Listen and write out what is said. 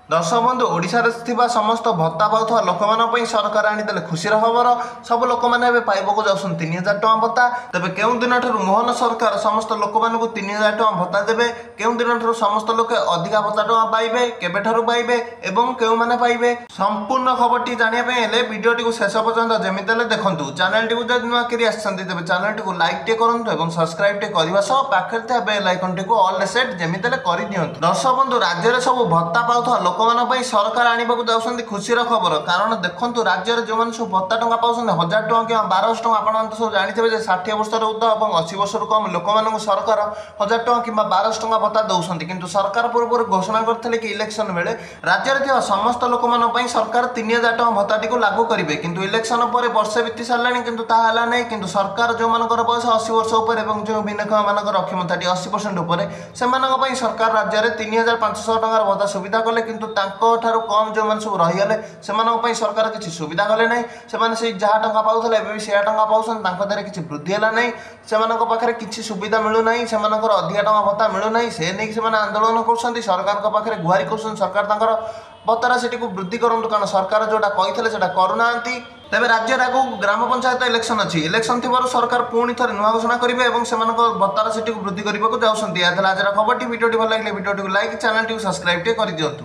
दर्शक बंधु ओडिशारे थिबा समस्त भत्ता पाउथवा लोकमानक पई सरकार आनिदेले खुशीर खबर। सब लोक मैंने पाइबको जाउछन 3000 टଙ୍କା भत्ता। तेबे केउ दिन ठुर मोहन सरकार समस्त लोक मानकु 3000 टଙ୍କା भत्ता देबे, केउ दिन ठुर समस्त लोक अधिका भत्ता टଙ୍କା पाइबे, केबे ठुर पाइबे एवं केउ माने पाइबे, संपूर्ण खबरटी जानिया पई हेले वीडियोटी को शेष पर्यंत जेमिति हेले देखंतु। चैनलटी को जदि नुआ करी आछंती तेबे चैनलटी को लाइक टे करंतु एवं सब्सक्राइब टे करबा सह पाखरे था बेल आइकन टी को ऑल रे सेट जेमिति हेले करि दियंतु। दर्शक बंधु राज्य रे सब भत्ता पाउथवा लोक मानक पई सरकार आनिबाकु जाउछन्ती खुशीर खबर। कारण देखंतु राज्य रे जो माने सब भत्ता टଙ୍କା पाउछन 1000 टଙ୍କା कि 1200 टଙ୍କା आपण माने सब जानिथिबे जे 60 वर्ष रे उर्ध्व एवं 80 वर्ष रो कम लोक मानकु सरकार 1000 टଙ୍କା कि 1200 टଙ୍କା भत्ता दउछन्ती। किंतु सरकार पूर्व घोषणा करथिले कि इलेक्शन बेले राज्य रे थिबा समस्त लोक मानक पई सरकार 3000 टଙ୍କା भत्ता टी को लागू करिवे। किंतु इलेक्शन पर वर्ष बीती सारलानी किंतु ता हला नै। किंतु सरकार जो मानकर बयस 80 वर्ष ऊपर एवं जो भिन्नक्षम मानकर अक्षमताटी 80% ऊपर सेमानक पई सरकार राज्य रे 3500 टଙ୍କା भत्ता सुविधा कले। किंतु तांको ठारू कम जो माने सब रही गले सेमानक पई सरकार किछि सुविधा कले नै। सेमाने से जहा टଙ୍କା पाउथले एबे से टଙ୍କା पाउछन तांको देरे किछि वृद्धि हला नै। सेमानक पाखरे किछि सुविधा मिलु नै, सेमानकर अधिक टଙ୍କା भत्ता मिलु नै। से नै सेमाने आंदोलन करछन्ती, सरकार को पाखरे गुहारी करछन सरकार तांकर भत्ता सेटी को वृद्धि करंतु। कारण सरकार जोटा कहिथले सेटा करूनांती। तेबे राज्य रागु ग्राम पंचायत इलेक्शन अछि, इलेक्शन थिबारु सरकार पुणी थरे नुआ घोषणा करिवे एवं सेमानक भत्ता सेटी को वृद्धि करबाकू जाउछन्ती। आजरा खबरटी वीडियोटी भल लागले वीडियोटी को लाइक, चैनल टी को सब्सक्राइब टे करि दियंतु।